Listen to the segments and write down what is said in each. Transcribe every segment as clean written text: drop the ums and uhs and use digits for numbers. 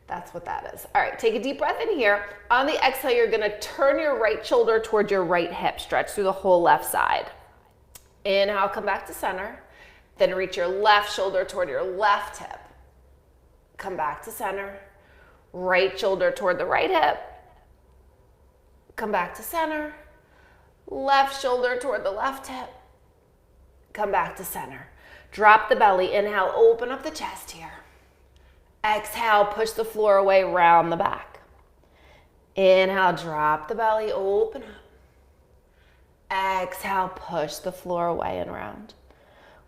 That's what that is. All right, take a deep breath in here. On the exhale, you're gonna turn your right shoulder towards your right hip. Stretch through the whole left side. Inhale, come back to center. Then reach your left shoulder toward your left hip. Come back to center. Right shoulder toward the right hip. Come back to center. Left shoulder toward the left hip. Come back to center. Drop the belly. Inhale, open up the chest here. Exhale, push the floor away, round the back. Inhale, drop the belly, open up. Exhale, push the floor away and round.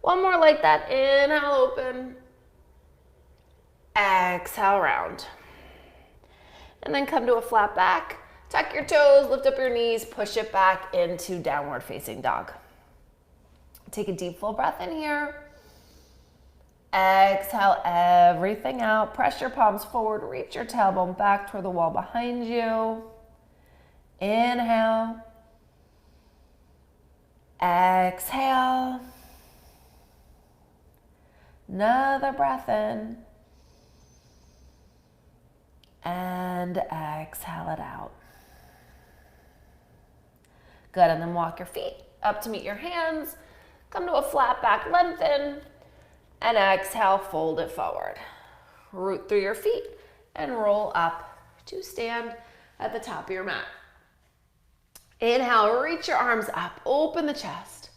One more like that. Inhale, open. Exhale, round. And then come to a flat back. Tuck your toes, lift up your knees, push it back into downward facing dog. Take a deep full breath in here. Exhale everything out. Press your palms forward. Reach your tailbone back toward the wall behind you. Inhale. Exhale. Another breath in. And exhale it out. Good, and then walk your feet up to meet your hands. Come to a flat back, lengthen. And exhale, fold it forward. Root through your feet and roll up to stand at the top of your mat. Inhale, reach your arms up, open the chest.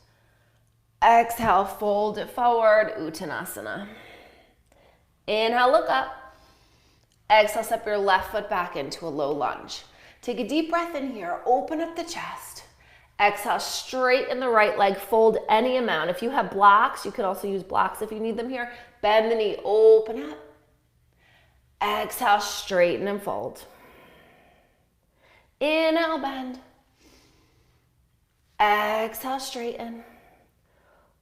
Exhale, fold it forward, Uttanasana. Inhale, look up. Exhale, step your left foot back into a low lunge. Take a deep breath in here, open up the chest. Exhale, straighten the right leg, fold any amount. If you have blocks, you could also use blocks if you need them here. Bend the knee, open up. Exhale, straighten and fold. Inhale, bend. Exhale, straighten.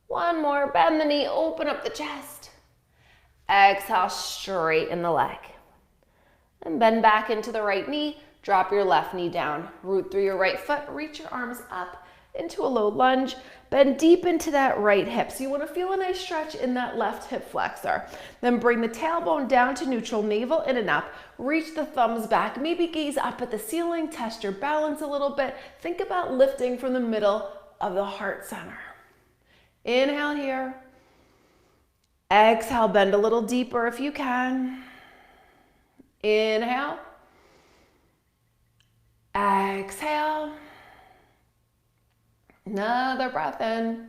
One more, bend the knee, open up the chest. Exhale, straighten the leg. And bend back into the right knee. Drop your left knee down, root through your right foot, reach your arms up into a low lunge, bend deep into that right hip. So you want to feel a nice stretch in that left hip flexor. Then bring the tailbone down to neutral, navel in and up, reach the thumbs back, maybe gaze up at the ceiling, test your balance a little bit. Think about lifting from the middle of the heart center. Inhale here. Exhale, bend a little deeper if you can. Inhale. Exhale. Another breath in.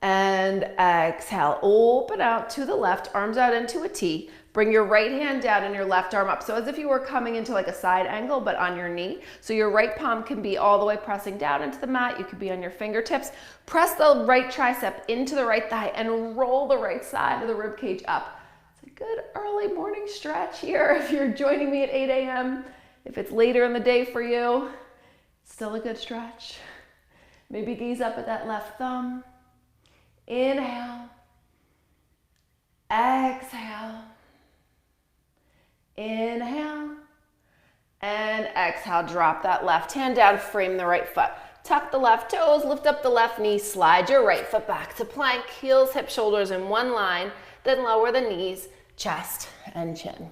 And exhale. Open out to the left, arms out into a T. Bring your right hand down and your left arm up. So as if you were coming into like a side angle, but on your knee. So your right palm can be all the way pressing down into the mat. You could be on your fingertips. Press the right tricep into the right thigh and roll the right side of the rib cage up. It's a good early morning stretch here if you're joining me at 8 a.m. If it's later in the day for you, still a good stretch. Maybe gaze up at that left thumb. Inhale. Exhale. Inhale. And exhale. Drop that left hand down, frame the right foot. Tuck the left toes, lift up the left knee, slide your right foot back to plank, heels, hips, shoulders in one line, then lower the knees, chest, and chin.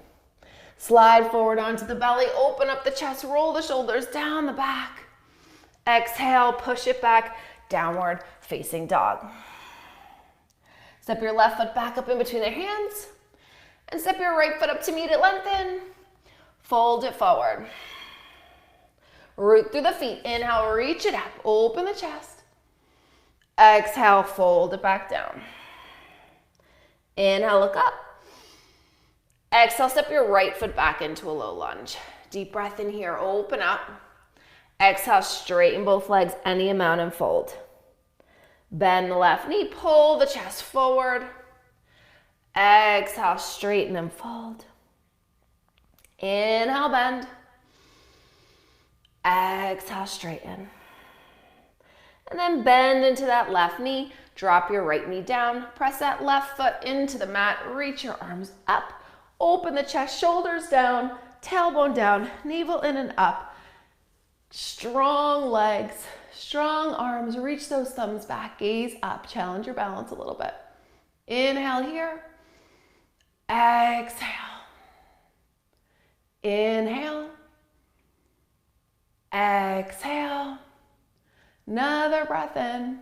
Slide forward onto the belly, open up the chest, roll the shoulders down the back. Exhale, push it back, downward facing dog. Step your left foot back up in between the hands and step your right foot up to meet it, lengthen. Fold it forward. Root through the feet. Inhale, reach it up, open the chest. Exhale, fold it back down. Inhale, look up. Exhale, step your right foot back into a low lunge. Deep breath in here, open up. Exhale, straighten both legs any amount and fold. Bend the left knee, pull the chest forward. Exhale, straighten and fold. Inhale, bend. Exhale, straighten. And then bend into that left knee. Drop your right knee down. Press that left foot into the mat. Reach your arms up. Open the chest, shoulders down, tailbone down, navel in and up. Strong legs, strong arms. Reach those thumbs back, gaze up. Challenge your balance a little bit. Inhale here. Exhale. Another breath in.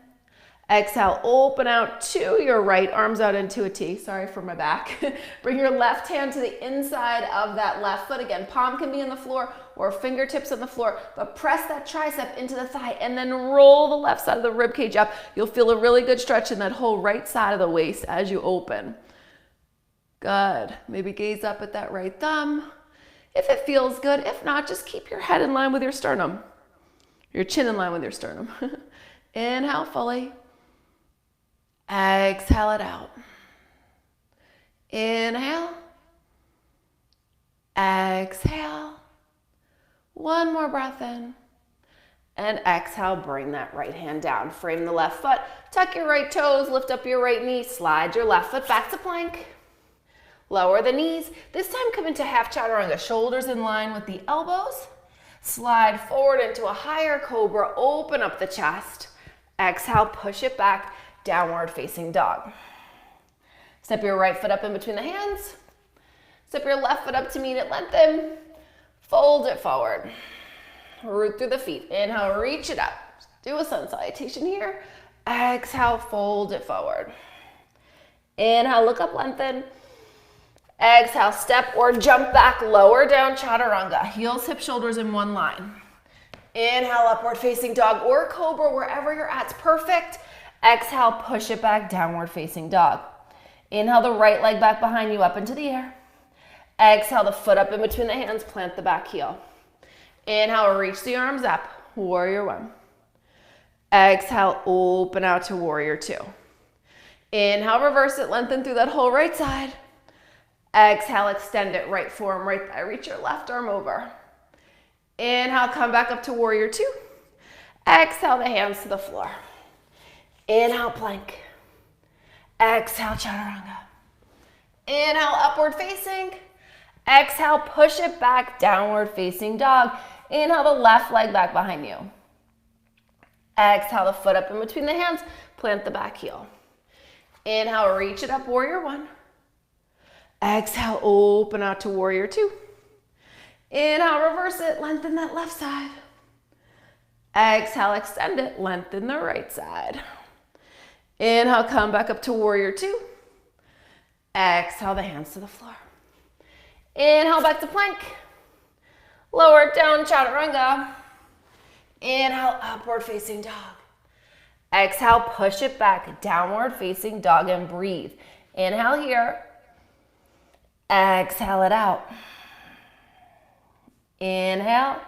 Exhale, open out to your right, arms out into a T. Sorry for my back. Bring your left hand to the inside of that left foot. Again, palm can be on the floor or fingertips on the floor, but press that tricep into the thigh and then roll the left side of the rib cage up. You'll feel a really good stretch in that whole right side of the waist as you open. Good. Maybe gaze up at that right thumb if it feels good. If not, just keep your head in line with your sternum. Your chin in line with your sternum. Inhale fully. Exhale it out. Inhale. Exhale. One more breath in. And exhale, bring that right hand down. Frame the left foot. Tuck your right toes. Lift up your right knee. Slide your left foot back to plank. Lower the knees. This time come into half chaturanga. Shoulders in line with the elbows. Slide forward into a higher cobra. Open up the chest. Exhale, push it back. Downward facing dog. Step your right foot up in between the hands. Step your left foot up to meet it, lengthen. Fold it forward. Root through the feet. Inhale, reach it up. Do a sun salutation here. Exhale, fold it forward. Inhale, look up, lengthen. Exhale, step or jump back, lower down chaturanga. Heels, hips, shoulders in one line. Inhale, upward facing dog or cobra, wherever you're at. It's perfect. Exhale, push it back, downward facing dog. Inhale the right leg back behind you, up into the air. Exhale the foot up in between the hands, plant the back heel. Inhale, reach the arms up, warrior one. Exhale, open out to warrior two. Inhale, reverse it, lengthen through that whole right side. Exhale, extend it, right forearm, right thigh, reach your left arm over. Inhale, come back up to warrior two. Exhale, the hands to the floor. Inhale, plank. Exhale, chaturanga. Inhale, upward facing. Exhale, push it back, downward facing dog. Inhale, the left leg back behind you. Exhale, the foot up in between the hands, plant the back heel. Inhale, reach it up, warrior one. Exhale, open out to warrior two. Inhale, reverse it, lengthen that left side. Exhale, extend it, lengthen the right side. Inhale, come back up to warrior two. Exhale, the hands to the floor. Inhale, back to plank. Lower down, chaturanga. Inhale, upward facing dog. Exhale, push it back, downward facing dog, and breathe. Inhale here. Exhale it out. Inhale.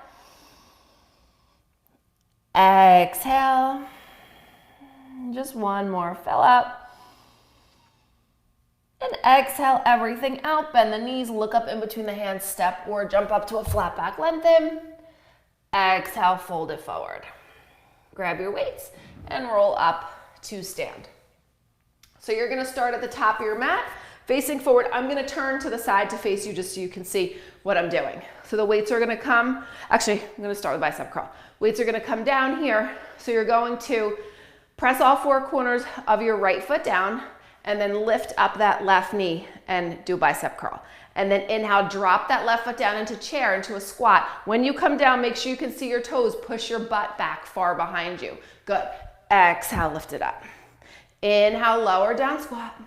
Exhale. Just one more, fill up. And exhale everything out. Bend the knees, look up in between the hands, step or jump up to a flat back, lengthen. Exhale, fold it forward. Grab your weights and roll up to stand. So you're gonna start at the top of your mat, facing forward. I'm gonna turn to the side to face you just so you can see what I'm doing. So the weights are gonna come, actually, I'm gonna start with bicep curl. Weights are gonna come down here. So you're going to press all four corners of your right foot down and then lift up that left knee and do bicep curl. And then inhale, drop that left foot down into chair, into a squat. When you come down, make sure you can see your toes. Push your butt back far behind you. Good. Exhale, lift it up. Inhale, lower down squat.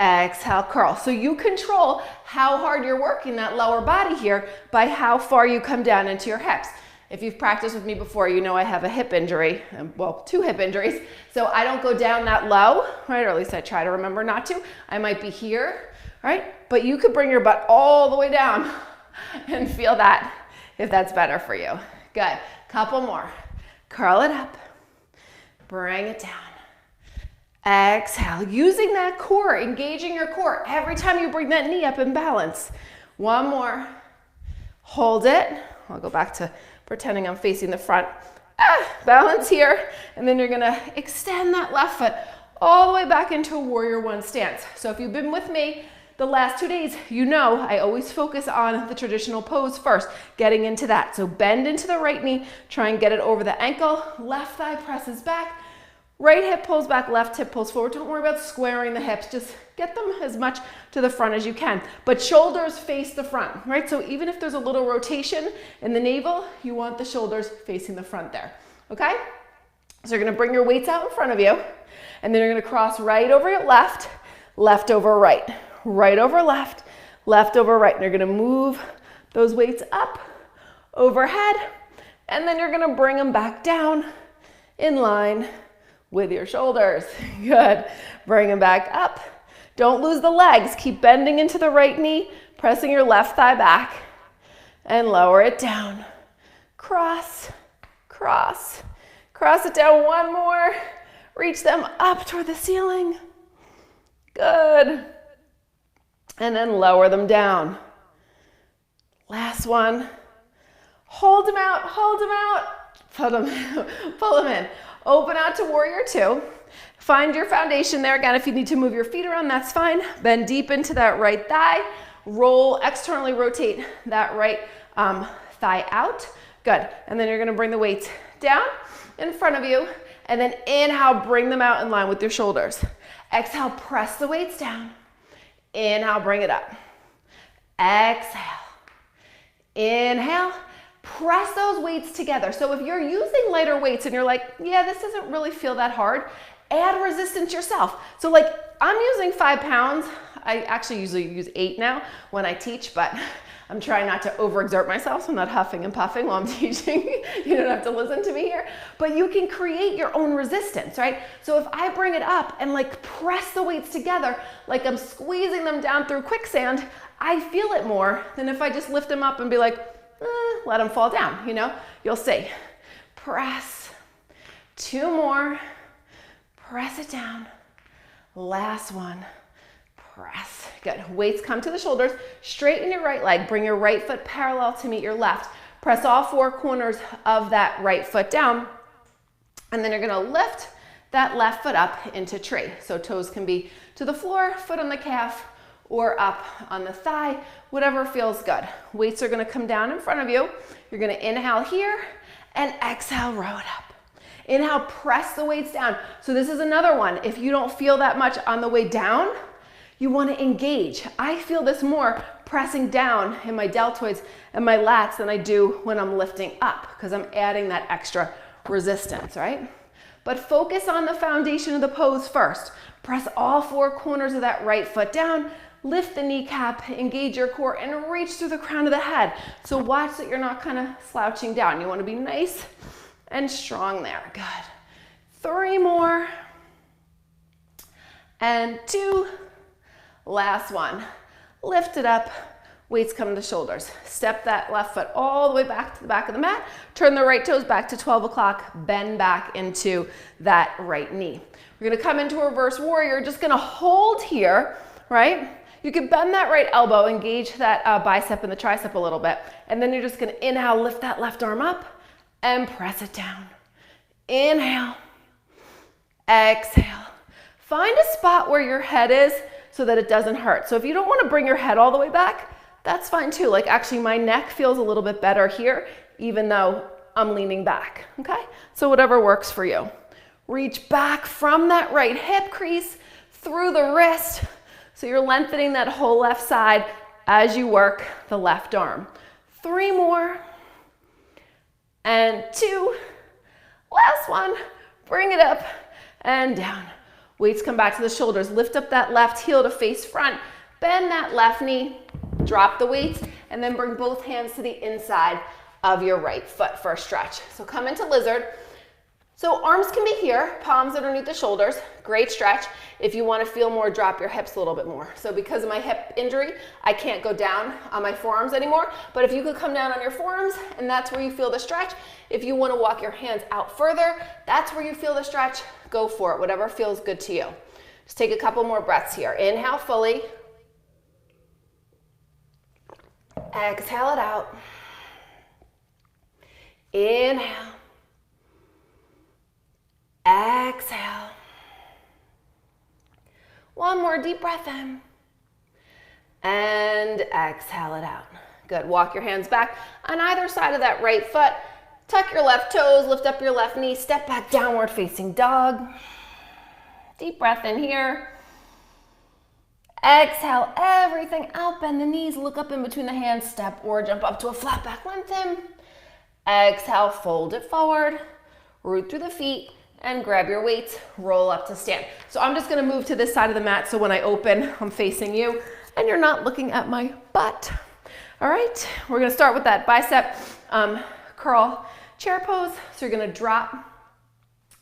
Exhale, curl. So you control how hard you're working that lower body here by how far you come down into your hips. If you've practiced with me before, you know I have a hip injury, well, 2 hip injuries, so I don't go down that low, right? Or at least I try to remember not to. I might be here, right? But you could bring your butt all the way down and feel that if that's better for you. Good. Couple more. Curl it up. Bring it down. Exhale. Using that core, engaging your core every time you bring that knee up in balance. One more. Hold it. I'll go back to pretending I'm facing the front. Balance here. And then you're gonna extend that left foot all the way back into a warrior one stance. So if you've been with me the last 2 days, you know I always focus on the traditional pose first, getting into that. So bend into the right knee, try and get it over the ankle. Left thigh presses back. Right hip pulls back, left hip pulls forward. Don't worry about squaring the hips. Just get them as much to the front as you can. But shoulders face the front, right? So even if there's a little rotation in the navel, you want the shoulders facing the front there, okay? So you're gonna bring your weights out in front of you, and then you're gonna cross right over your left, left over right, right over left, left over right. And you're gonna move those weights up, overhead, and then you're gonna bring them back down in line with your shoulders. Good. Bring them back up. Don't lose the legs. Keep bending into the right knee, pressing your left thigh back, and lower it down. Cross, cross, cross it down. One more. Reach them up toward the ceiling. Good. And then lower them down. Last one. Hold them out, hold them out. Pull them in. Open out to warrior two. Find your foundation there. Again, if you need to move your feet around, that's fine. Bend deep into that right thigh. Roll, externally rotate that right thigh out. Good. And then you're gonna bring the weights down in front of you. And then inhale, bring them out in line with your shoulders. Exhale, press the weights down. Inhale, bring it up. Exhale. Inhale. Press those weights together. So if you're using lighter weights and you're like, yeah, this doesn't really feel that hard, add resistance yourself. So like I'm using 5 pounds. I actually usually use 8 now when I teach, but I'm trying not to overexert myself so I'm not huffing and puffing while I'm teaching. You don't have to listen to me here, but you can create your own resistance, right? So if I bring it up and like press the weights together, like I'm squeezing them down through quicksand, I feel it more than if I just lift them up and be like, let them fall down, you know? You'll see. Press. 2 more. Press it down. Last one. Press. Good. Weights come to the shoulders. Straighten your right leg. Bring your right foot parallel to meet your left. Press all 4 corners of that right foot down. And then you're going to lift that left foot up into tree. So toes can be to the floor, foot on the calf, or up on the thigh, whatever feels good. Weights are gonna come down in front of you. You're gonna inhale here and exhale, row it up. Inhale, press the weights down. So this is another one. If you don't feel that much on the way down, you wanna engage. I feel this more pressing down in my deltoids and my lats than I do when I'm lifting up, because I'm adding that extra resistance, right? But focus on the foundation of the pose first. Press all 4 corners of that right foot down. Lift the kneecap, engage your core, and reach through the crown of the head. So watch that you're not kind of slouching down. You want to be nice and strong there. Good. 3 more. And 2. Last one. Lift it up. Weights come to the shoulders. Step that left foot all the way back to the back of the mat. Turn the right toes back to 12 o'clock. Bend back into that right knee. We're going to come into a reverse warrior. Just going to hold here, right? You can bend that right elbow, engage that bicep and the tricep a little bit, and then you're just gonna inhale, lift that left arm up, and press it down. Inhale, exhale. Find a spot where your head is so that it doesn't hurt. So if you don't wanna bring your head all the way back, that's fine too. Like actually my neck feels a little bit better here, even though I'm leaning back, okay? So whatever works for you. Reach back from that right hip crease, through the wrist, so you're lengthening that whole left side as you work the left arm. 3 more. And 2. Last one. Bring it up and down. Weights come back to the shoulders. Lift up that left heel to face front. Bend that left knee. Drop the weights. And then bring both hands to the inside of your right foot for a stretch. So come into lizard. So arms can be here, palms underneath the shoulders, great stretch. If you want to feel more, drop your hips a little bit more. So because of my hip injury, I can't go down on my forearms anymore, but if you could come down on your forearms and that's where you feel the stretch, if you want to walk your hands out further, that's where you feel the stretch, go for it, whatever feels good to you. Just take a couple more breaths here. Inhale fully. Exhale it out. Inhale. Exhale. One more deep breath in. And exhale it out. Good. Walk your hands back on either side of that right foot. Tuck your left toes, lift up your left knee, step back, downward facing dog. Deep breath in here. Exhale everything out, bend the knees, look up in between the hands, step or jump up to a flat back lengthen. Exhale, fold it forward, root through the feet, and grab your weights, roll up to stand. So I'm just gonna move to this side of the mat so when I open, I'm facing you and you're not looking at my butt. All right, we're gonna start with that bicep curl chair pose. So you're gonna drop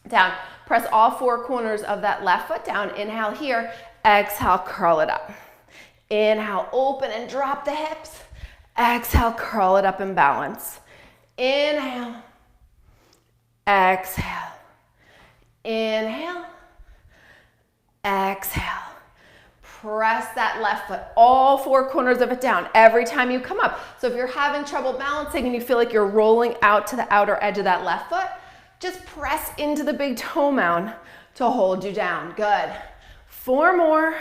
down, press all four corners of that left foot down. Inhale here, exhale, curl it up. Inhale, open and drop the hips. Exhale, curl it up and balance. Inhale, exhale, inhale, exhale. Press that left foot, all four corners of it down every time you come up. So if you're having trouble balancing and you feel like you're rolling out to the outer edge of that left foot, just press into the big toe mound to hold you down. Good. 4 more.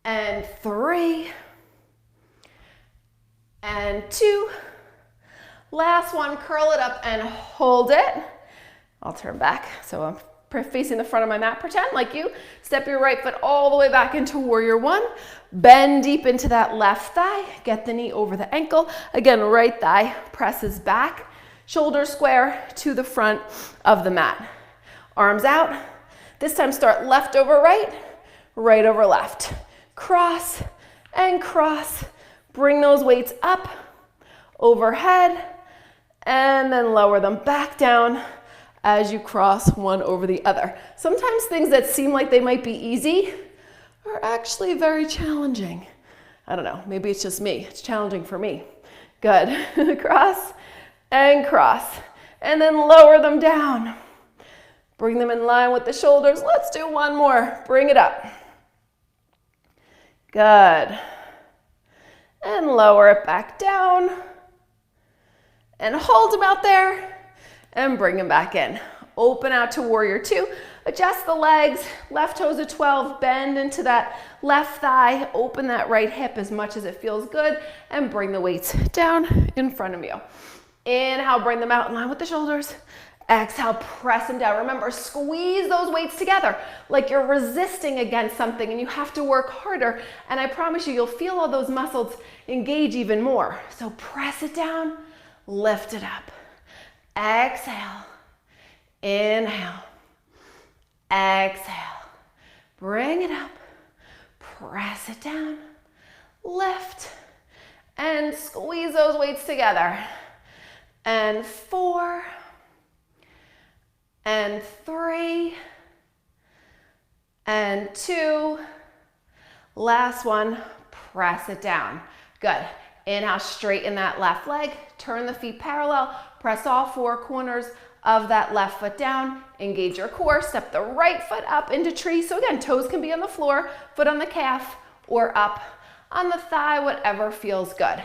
And 3. And 2. Last one, curl it up and hold it. I'll turn back so I'm facing the front of my mat, pretend like you. Step your right foot all the way back into warrior one. Bend deep into that left thigh. Get the knee over the ankle. Again, right thigh presses back. Shoulder square to the front of the mat. Arms out. This time start left over right, right over left. Cross and cross. Bring those weights up, overhead, and then lower them back down as you cross one over the other. Sometimes things that seem like they might be easy are actually very challenging. I don't know, maybe it's just me. It's challenging for me. Good. Cross and cross. And then lower them down. Bring them in line with the shoulders. Let's do one more. Bring it up. Good. And lower it back down. And hold them out there. And bring them back in. Open out to warrior two. Adjust the legs, left toes at 12, bend into that left thigh, open that right hip as much as it feels good, and bring the weights down in front of you. Inhale, bring them out in line with the shoulders. Exhale, press them down. Remember, squeeze those weights together like you're resisting against something and you have to work harder. And I promise you, you'll feel all those muscles engage even more. So press it down, lift it up. Exhale, inhale, exhale, bring it up, press it down, lift, and squeeze those weights together. And 4, and 3, and 2, last one, press it down. Good. Inhale, straighten that left leg, turn the feet parallel, press all four corners of that left foot down, engage your core, step the right foot up into tree. So again, toes can be on the floor, foot on the calf, or up on the thigh, whatever feels good.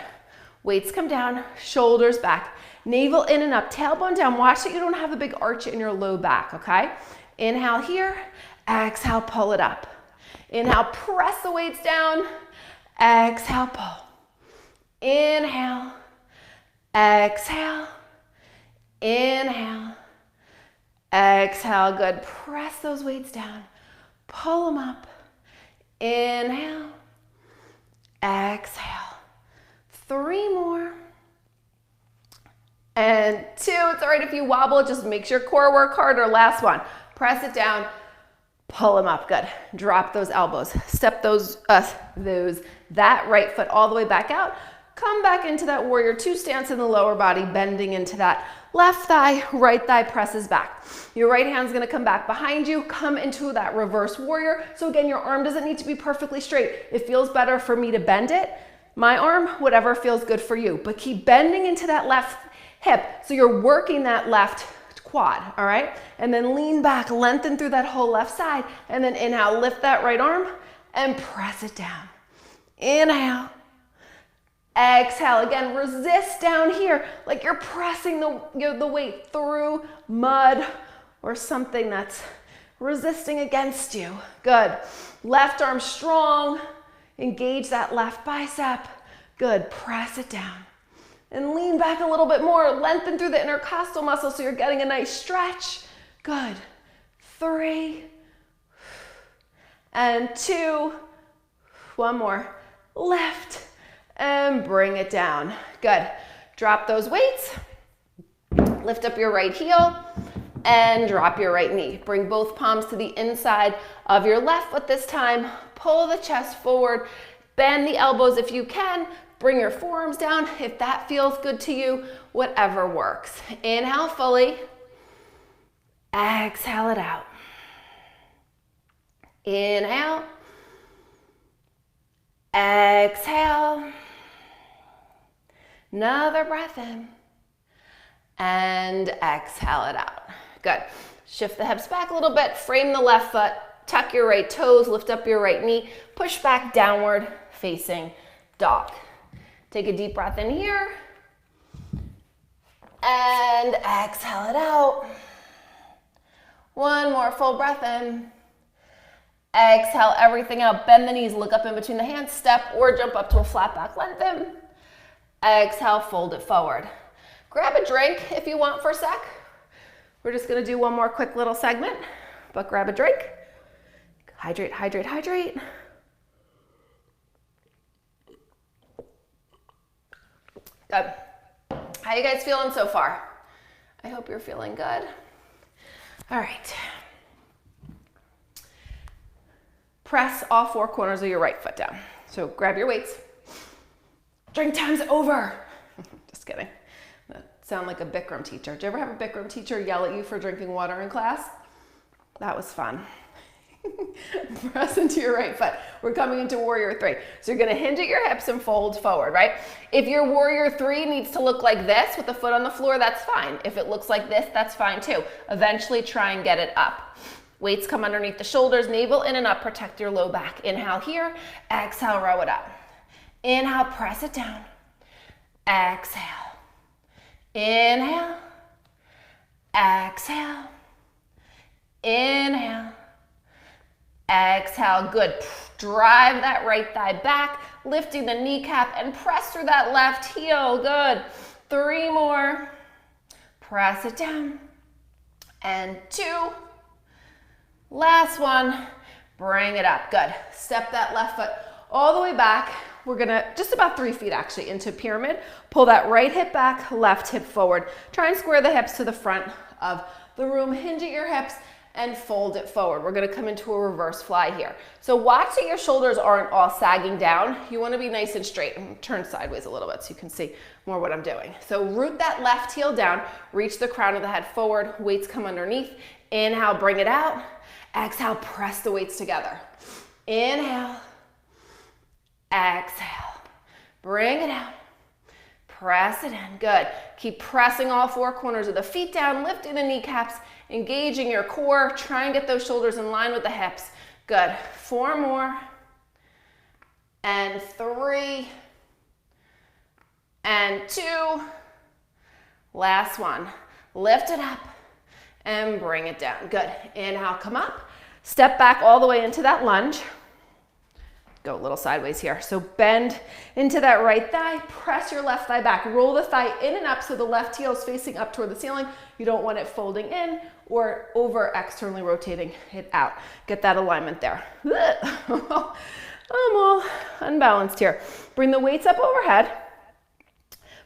Weights come down, shoulders back, navel in and up, tailbone down. Watch that you don't have a big arch in your low back, okay? Inhale here, exhale, pull it up. Inhale, press the weights down, exhale, pull. Inhale, exhale, inhale, exhale. Good. Press those weights down, pull them up. Inhale, exhale. 3 more. And 2. It's all right if you wobble, just makes your core work harder. Last one. Press it down, pull them up. Good. Drop those elbows. Step that right foot all the way back out. Come back into that warrior two stance in the lower body, bending into that left thigh, right thigh presses back. Your right hand's gonna come back behind you, come into that reverse warrior. So again, your arm doesn't need to be perfectly straight. It feels better for me to bend it. My arm, whatever feels good for you, but keep bending into that left hip. So you're working that left quad, all right? And then lean back, lengthen through that whole left side, and then inhale, lift that right arm and press it down. Inhale. Exhale, again, resist down here like you're pressing the weight through mud or something that's resisting against you. Good. Left arm strong. Engage that left bicep. Good. Press it down. And lean back a little bit more. Lengthen through the intercostal muscle so you're getting a nice stretch. Good. 3. And 2. One more. Lift. And bring it down. Good. Drop those weights. Lift up your right heel. and drop your right knee. Bring both palms to the inside of your left foot this time. Pull the chest forward, bend the elbows if you can, bring your forearms down if that feels good to you, whatever works. Inhale fully, exhale it out. Inhale, exhale, another breath in, and exhale it out. Good. Shift the hips back a little bit, frame the left foot, tuck your right toes, lift up your right knee, push back downward facing dog. Take a deep breath in here, and exhale it out. One more full breath in. Exhale everything out, bend the knees, look up in between the hands, step or jump up to a flat back lengthen. Exhale, fold it forward. Grab a drink if you want for a sec. We're just gonna do one more quick little segment, but grab a drink. Hydrate, hydrate, hydrate. Good. How you guys feeling so far? I hope you're feeling good. All right. Press all four corners of your right foot down. So grab your weights. Drink time's over. Just kidding. That sound like a Bikram teacher. Did you ever have a Bikram teacher yell at you for drinking water in class? That was fun. Press into your right foot. We're coming into warrior three. So you're gonna hinge at your hips and fold forward, right? If your warrior three needs to look like this with the foot on the floor, that's fine. If it looks like this, that's fine too. Eventually try and get it up. Weights come underneath the shoulders, navel in and up, protect your low back. Inhale here, exhale, row it up. Inhale, press it down. Exhale. Inhale. Exhale. Inhale. Exhale, good. Drive that right thigh back, lifting the kneecap and press through that left heel, good. 3 more. Press it down. And 2. Last one, bring it up, good. Step that left foot all the way back. We're gonna, just about 3 feet actually, into pyramid. Pull that right hip back, left hip forward. Try and square the hips to the front of the room. Hinge at your hips and fold it forward. We're gonna come into a reverse fly here. So watch that your shoulders aren't all sagging down. You wanna be nice and straight. And turn sideways a little bit so you can see more what I'm doing. So root that left heel down, reach the crown of the head forward, weights come underneath. Inhale, bring it out. Exhale, press the weights together. Inhale, exhale, bring it out, press it in, good. Keep pressing all 4 corners of the feet down, lifting the kneecaps, engaging your core, try and get those shoulders in line with the hips. Good, 4 more, and 3, and 2, last one. Lift it up and bring it down, good. Inhale, come up, step back all the way into that lunge. Go a little sideways here. So bend into that right thigh, press your left thigh back, roll the thigh in and up so the left heel is facing up toward the ceiling. You don't want it folding in or over externally rotating it out. Get that alignment there. I'm all unbalanced here. Bring the weights up overhead.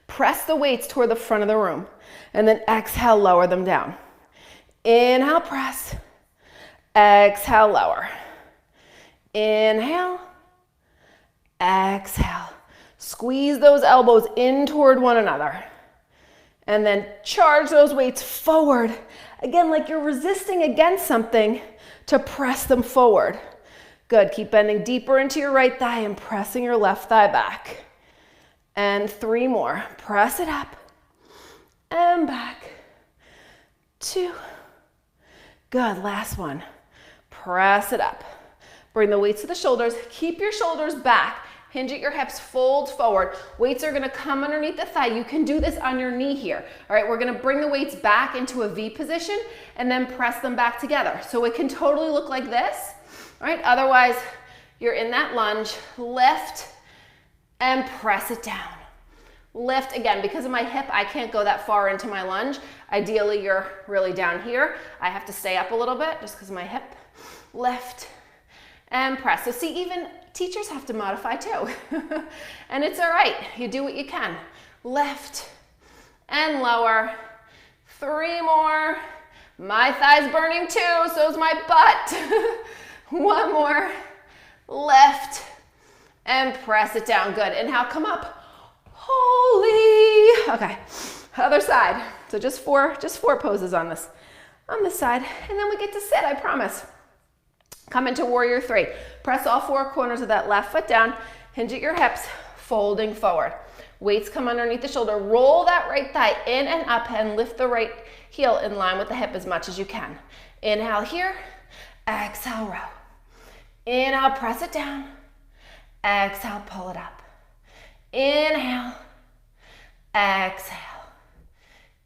Press the weights toward the front of the room and then exhale, lower them down. Inhale, press. Exhale, lower. Inhale. Exhale. Squeeze those elbows in toward one another. And then charge those weights forward. Again, like you're resisting against something to press them forward. Good. Keep bending deeper into your right thigh and pressing your left thigh back. And 3 more. Press it up and back. 2. Good. Last one. Press it up. Bring the weights to the shoulders. Keep your shoulders back. Hinge at your hips, fold forward. Weights are gonna come underneath the thigh. You can do this on your knee here. All right, we're gonna bring the weights back into a V position and then press them back together. So it can totally look like this. All right, otherwise you're in that lunge. Lift and press it down. Lift, again, because of my hip, I can't go that far into my lunge. Ideally, you're really down here. I have to stay up a little bit just because of my hip. Lift and press. So see, even teachers have to modify too. And it's all right. You do what you can. Lift and lower. 3 more. My thigh's burning too, so's my butt. One more. Lift and press it down. Good. Inhale, come up. Holy. Okay. Other side. So just four poses on this side. And then we get to sit, I promise. Come into warrior three. Press all four corners of that left foot down. Hinge at your hips, folding forward. Weights come underneath the shoulder. Roll that right thigh in and up and lift the right heel in line with the hip as much as you can. Inhale here. Exhale, row. Inhale, press it down. Exhale, pull it up. Inhale. Exhale.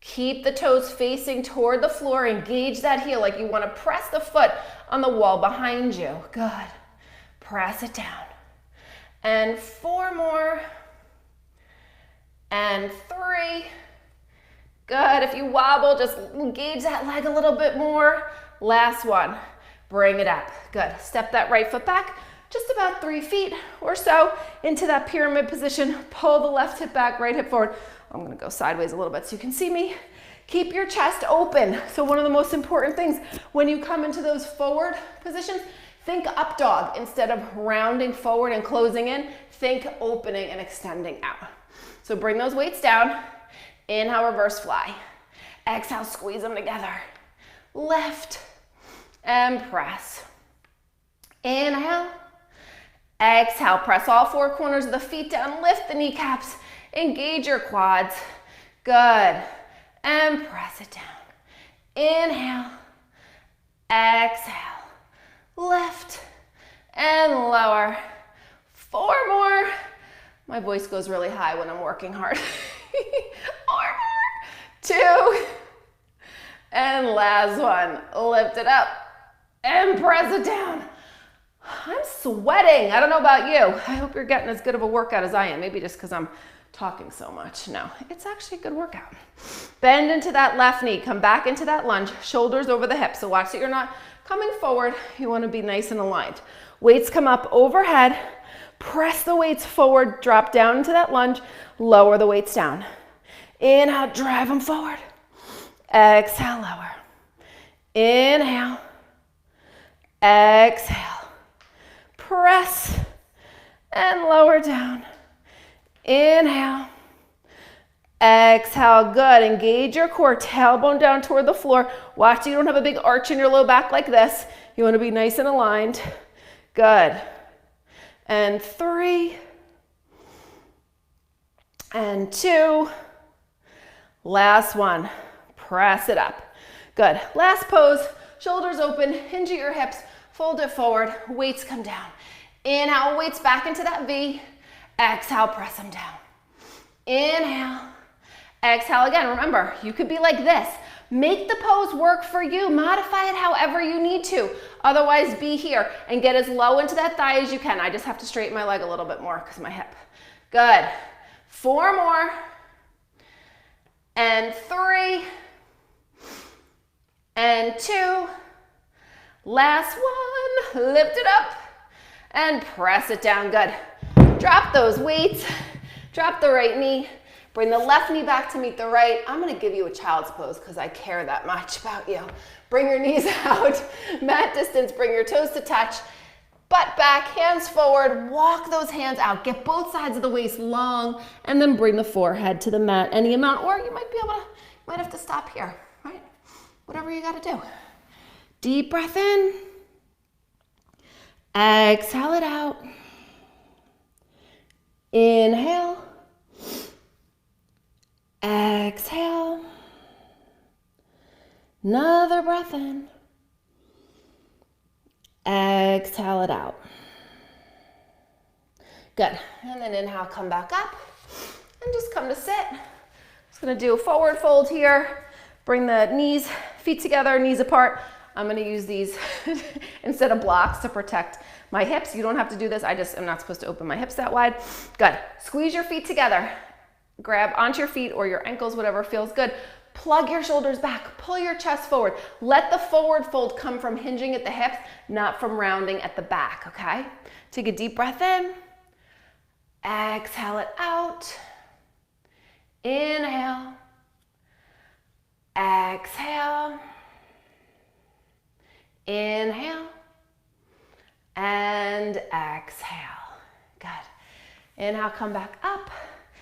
Keep the toes facing toward the floor. Engage that heel like you want to press the foot on the wall behind you. Good. Press it down. And four more. And three. Good. If you wobble, just engage that leg a little bit more. Last one. Bring it up. Good. Step that right foot back just about 3 feet or so into that pyramid position. Pull the left hip back, right hip forward. I'm going to go sideways a little bit so you can see me. Keep your chest open. So one of the most important things when you come into those forward positions, think up dog instead of rounding forward and closing in. Think opening and extending out. So bring those weights down. Inhale, reverse fly. Exhale, squeeze them together. Lift and press. Inhale. Exhale, press all four corners of the feet down. Lift the kneecaps. Engage your quads. Good. And press it down. Inhale. Exhale. Lift and lower. Four more. My voice goes really high when I'm working hard. 4 more. 2. And last one. Lift it up and press it down. I'm sweating. I don't know about you. I hope you're getting as good of a workout as I am. Maybe just because I'm talking so much. No, it's actually a good workout. Bend into that left knee. Come back into that lunge. Shoulders over the hips. So watch that you're not coming forward. You want to be nice and aligned. Weights come up overhead. Press the weights forward. Drop down into that lunge. Lower the weights down. Inhale, drive them forward. Exhale, lower. Inhale. Exhale. Press and lower down. Inhale. Exhale. Good. Engage your core. Tailbone down toward the floor. Watch you don't have a big arch in your low back like this. You want to be nice and aligned. Good. And 3. And 2. Last one. Press it up. Good. Last pose. Shoulders open. Hinge at your hips. Fold it forward. Weights come down. Inhale, weights back into that V. Exhale, press them down. Inhale. Exhale again. Remember, you could be like this. Make the pose work for you. Modify it however you need to. Otherwise, be here and get as low into that thigh as you can. I just have to straighten my leg a little bit more because of my hip. Good. 4 more. And 3. And 2. Last one. Lift it up and press it down. Good. Drop those weights. Drop the right knee. Bring the left knee back to meet the right. I'm going to give you a child's pose because I care that much about you. Bring your knees out. Mat distance. Bring your toes to touch. Butt back, hands forward. Walk those hands out. Get both sides of the waist long and then bring the forehead to the mat any amount. Or you might be able to, you might have to stop here, right? Whatever you got to do. Deep breath in. Exhale it out. Inhale. Exhale. Another breath in. Exhale it out. Good. And then inhale, come back up and just come to sit. Just gonna do a forward fold here. Bring the knees, feet together, knees apart. I'm gonna use these instead of blocks to protect my hips. You don't have to do this. I'm not supposed to open my hips that wide. Good. Squeeze your feet together. Grab onto your feet or your ankles, whatever feels good. Plug your shoulders back. Pull your chest forward. Let the forward fold come from hinging at the hips, not from rounding at the back, okay? Take a deep breath in. Exhale it out. Inhale. Exhale. Inhale and exhale. Good. Inhale, come back up.